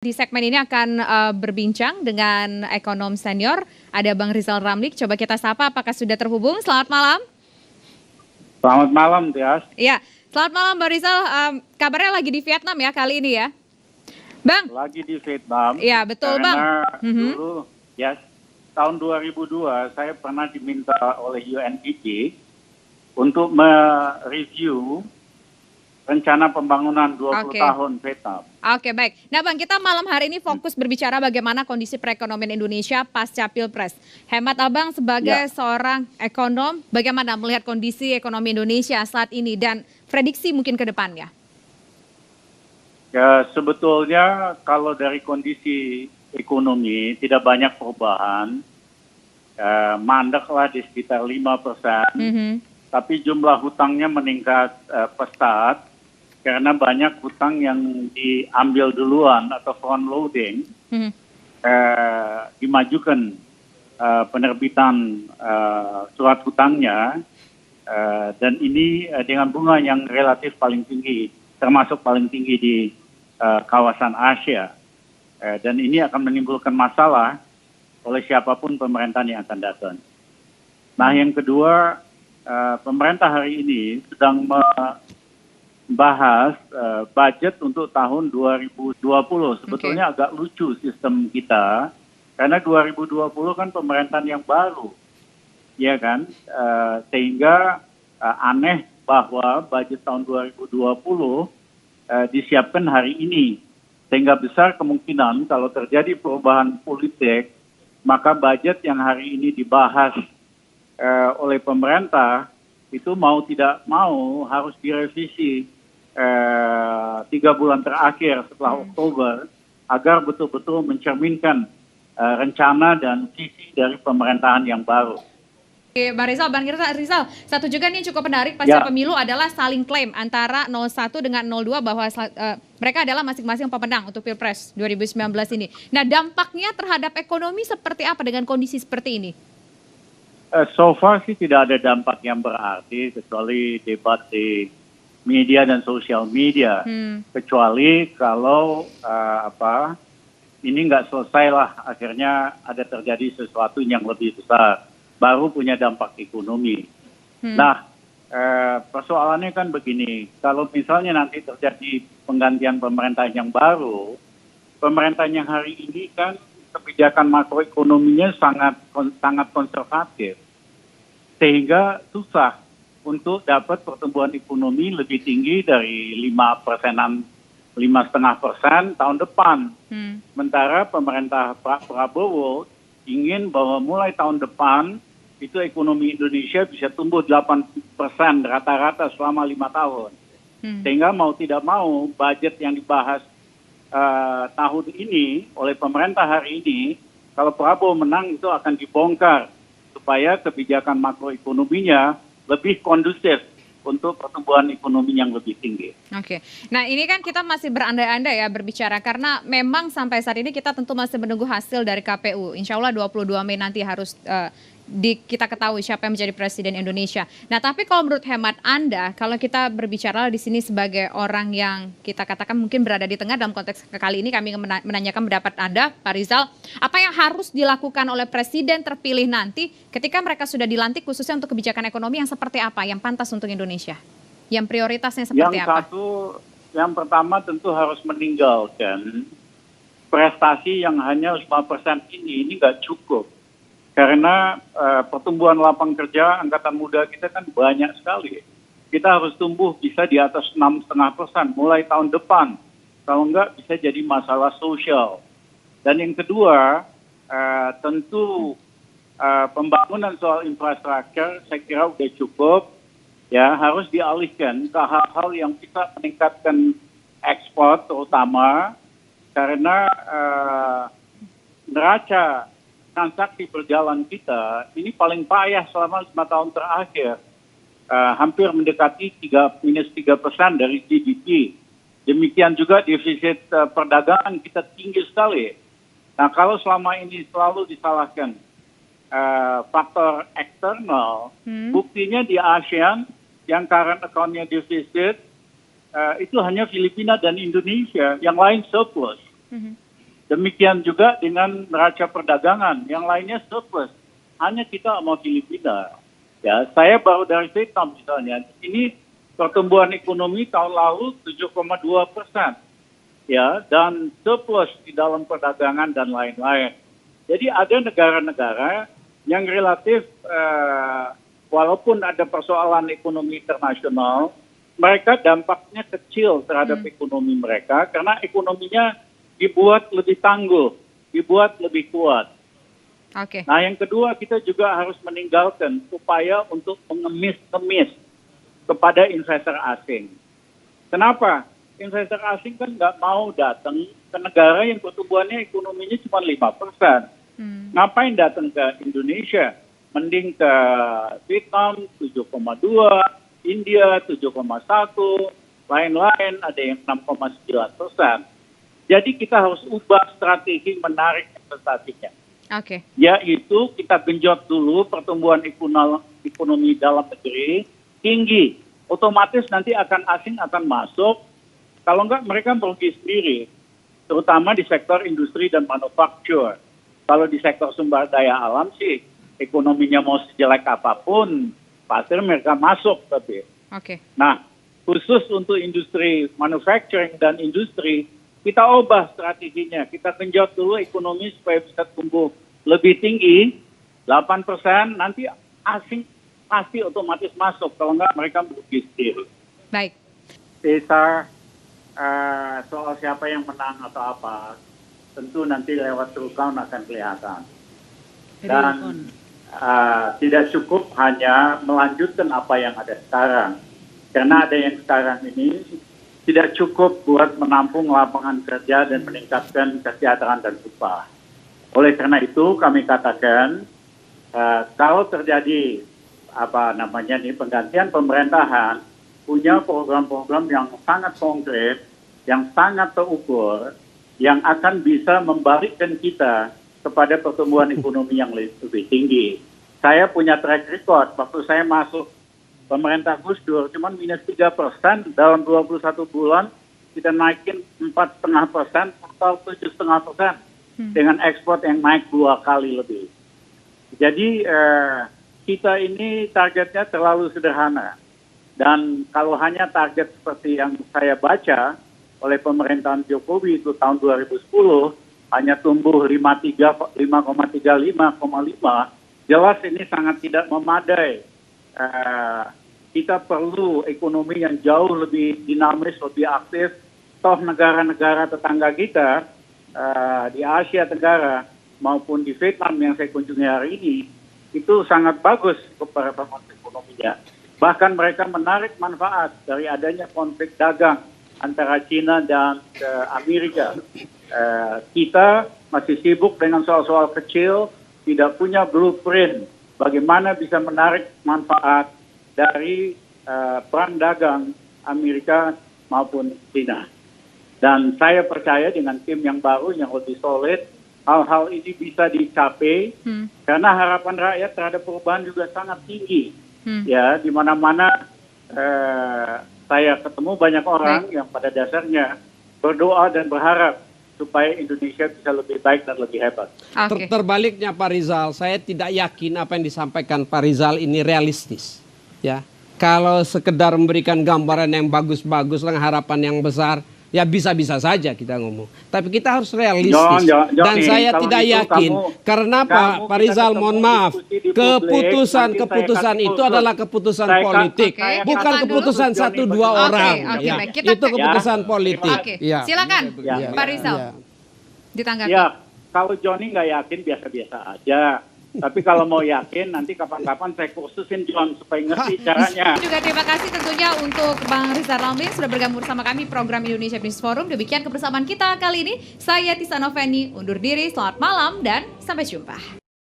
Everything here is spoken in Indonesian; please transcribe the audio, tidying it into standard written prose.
Di segmen ini akan berbincang dengan ekonom senior, ada Bang Rizal Ramli. Coba kita sapa, apakah sudah terhubung? Selamat malam. Selamat malam, Tias. Iya, selamat malam Bang Rizal. Kabarnya lagi di Vietnam ya kali ini ya, Bang? Lagi di Vietnam. Iya, betul Bang. Karena dulu, ya, tahun 2002 saya pernah diminta oleh UNDP untuk mereview rencana pembangunan 20 tahun Vietnam. Oke, baik. Nah Bang, kita malam hari ini fokus berbicara bagaimana kondisi perekonomian Indonesia pasca Pilpres. Hemat Abang sebagai seorang ekonom, bagaimana melihat kondisi ekonomi Indonesia saat ini dan prediksi mungkin ke depannya? Ya, sebetulnya kalau dari kondisi ekonomi tidak banyak perubahan, mandeklah di sekitar 5%, tapi jumlah hutangnya meningkat pesat, karena banyak hutang yang diambil duluan atau front loading, dimajukan penerbitan surat hutangnya, dan ini dengan bunga yang relatif paling tinggi, termasuk paling tinggi di kawasan Asia. Dan ini akan menimbulkan masalah oleh siapapun pemerintahan yang akan datang. Nah, yang kedua, pemerintah hari ini sedang membahas budget untuk tahun 2020. Sebetulnya agak lucu sistem kita, karena 2020 kan pemerintahan yang baru, ya kan? Sehingga aneh bahwa budget tahun 2020 disiapkan hari ini. Sehingga besar kemungkinan kalau terjadi perubahan politik, maka budget yang hari ini dibahas oleh pemerintah itu mau tidak mau harus direvisi 3 bulan terakhir setelah Oktober agar betul-betul mencerminkan rencana dan visi dari pemerintahan yang baru. Oke, Bang Rizal, satu juga nih cukup menarik pasca pemilu adalah saling klaim antara 01 dengan 02 bahwa mereka adalah masing-masing pemenang untuk Pilpres 2019 ini. Nah, dampaknya terhadap ekonomi seperti apa dengan kondisi seperti ini? So far sih tidak ada dampak yang berarti kecuali debat di media dan sosial media. Kecuali kalau ini nggak selesai lah, akhirnya ada terjadi sesuatu yang lebih besar, baru punya dampak ekonomi. Nah, persoalannya kan begini, kalau misalnya nanti terjadi penggantian pemerintahan yang baru, pemerintahan yang hari ini kan kebijakan makroekonominya sangat konservatif, sehingga susah untuk dapat pertumbuhan ekonomi lebih tinggi dari 5,5% tahun depan. Sementara pemerintah Pak Prabowo ingin bahwa mulai tahun depan itu ekonomi Indonesia bisa tumbuh 8% rata-rata selama 5 tahun. Sehingga mau tidak mau budget yang dibahas tahun ini oleh pemerintah hari ini, kalau Prabowo menang itu akan dibongkar supaya kebijakan makroekonominya lebih kondusif untuk pertumbuhan ekonomi yang lebih tinggi. Oke, nah ini kan kita masih berandai-andai ya berbicara, karena memang sampai saat ini kita tentu masih menunggu hasil dari KPU. Insya Allah 22 Mei nanti harus kita ketahui siapa yang menjadi Presiden Indonesia. Nah, tapi kalau menurut hemat Anda, kalau kita berbicara di sini sebagai orang yang kita katakan mungkin berada di tengah dalam konteks kali ini, kami menanyakan pendapat Anda, Pak Rizal, apa yang harus dilakukan oleh Presiden terpilih nanti ketika mereka sudah dilantik, khususnya untuk kebijakan ekonomi yang seperti apa, yang pantas untuk Indonesia? Yang prioritasnya seperti apa? Yang pertama tentu harus meninggalkan prestasi yang hanya 5% ini nggak cukup. Karena pertumbuhan lapangan kerja angkatan muda kita kan banyak sekali. Kita harus tumbuh bisa di atas 6,5% mulai tahun depan. Kalau enggak bisa jadi masalah sosial. Dan yang kedua, tentu pembangunan soal infrastruktur saya kira sudah cukup. Ya, harus dialihkan ke hal-hal yang bisa meningkatkan ekspor terutama karena neraca transaksi berjalan kita ini paling payah selama 5 tahun terakhir, hampir mendekati -3% dari GDP. Demikian juga defisit perdagangan kita tinggi sekali. Nah, kalau selama ini selalu disalahkan faktor eksternal, buktinya di ASEAN yang current account-nya defisit itu hanya Filipina dan Indonesia, yang lain surplus. Demikian juga dengan neraca perdagangan, yang lainnya surplus. Hanya kita sama Filipina. Ya, saya baru dari Vietnam misalnya. Ini pertumbuhan ekonomi tahun lalu 7,2%. Ya, dan surplus di dalam perdagangan dan lain-lain. Jadi ada negara-negara yang relatif walaupun ada persoalan ekonomi internasional, mereka dampaknya kecil terhadap ekonomi mereka karena ekonominya dibuat lebih tangguh, dibuat lebih kuat. Oke. Nah, yang kedua kita juga harus meninggalkan upaya untuk mengemis-kemis kepada investor asing. Kenapa? Investor asing kan nggak mau datang ke negara yang pertumbuhannya ekonominya cuma 5%. Ngapain datang ke Indonesia? Mending ke Vietnam 7,2, India 7,1, lain-lain ada yang 6,9%. Jadi kita harus ubah strategi menarik investasinya. Oke. Yaitu kita genjot dulu pertumbuhan ekonomi dalam negeri tinggi. Otomatis nanti asing akan masuk. Kalau enggak mereka merugi sendiri. Terutama di sektor industri dan manufaktur. Kalau di sektor sumber daya alam sih ekonominya mau sejelek apapun, pasti mereka masuk tapi. Oke. Nah, khusus untuk industri manufacturing dan industri, kita ubah strateginya. Kita genjot dulu ekonomi supaya bisa tumbuh lebih tinggi, 8%, nanti asing pasti otomatis masuk. Kalau enggak, mereka merugi sendiri. Baik. Sisa soal siapa yang menang atau apa, tentu nanti lewat true count akan kelihatan. Dan tidak cukup hanya melanjutkan apa yang ada sekarang. Karena ada yang sekarang ini tidak cukup buat menampung lapangan kerja dan meningkatkan kesejahteraan dan upah. Oleh karena itu kami katakan kalau terjadi penggantian pemerintahan, punya program-program yang sangat konkret, yang sangat terukur, yang akan bisa membalikkan kita kepada pertumbuhan ekonomi yang lebih tinggi. Saya punya track record waktu saya masuk pemerintah Gus Dur cuma minus 3%, dalam 21 bulan kita naikin 4,5%, total 7,5%, dengan ekspor yang naik 2 kali lebih. Jadi kita ini targetnya terlalu sederhana. Dan kalau hanya target seperti yang saya baca oleh pemerintahan Jokowi itu tahun 2010, hanya tumbuh 5,35,5, jelas ini sangat tidak memadai. Kita perlu ekonomi yang jauh lebih dinamis, lebih aktif. Toh negara-negara tetangga kita di Asia Tenggara maupun di Vietnam yang saya kunjungi hari ini, itu sangat bagus kepada pertumbuhan ekonominya. Bahkan mereka menarik manfaat dari adanya konflik dagang antara China dan Amerika. Kita masih sibuk dengan soal-soal kecil, tidak punya blueprint bagaimana bisa menarik manfaat dari perang dagang Amerika maupun China. Dan saya percaya dengan tim yang baru, yang lebih solid, hal-hal ini bisa dicapai karena harapan rakyat terhadap perubahan juga sangat tinggi. Ya, di mana-mana saya ketemu banyak orang yang pada dasarnya berdoa dan berharap supaya Indonesia bisa lebih baik dan lebih hebat. Okay. Terbaliknya Pak Rizal, saya tidak yakin apa yang disampaikan Pak Rizal ini realistis. Ya, kalau sekedar memberikan gambaran yang bagus-bagus dengan harapan yang besar, ya bisa-bisa saja kita ngomong. Tapi kita harus realistis. Dan saya tidak yakin. Karena Pak Rizal, mohon maaf, keputusan itu adalah keputusan politik, bukan keputusan satu dua orang. Ya, itu keputusan politik. Ya. Silakan, Pak Rizal, ditanggapi. Ya, kalau Johnny nggak yakin biasa-biasa aja. Tapi kalau mau yakin, nanti kapan-kapan saya kursusin John supaya ngerti caranya. Juga terima kasih tentunya untuk Bang Rizal Ramli sudah bergabung bersama kami program Indonesia Business Forum. Demikian kebersamaan kita kali ini. Saya Tisa Noveni undur diri. Selamat malam dan sampai jumpa.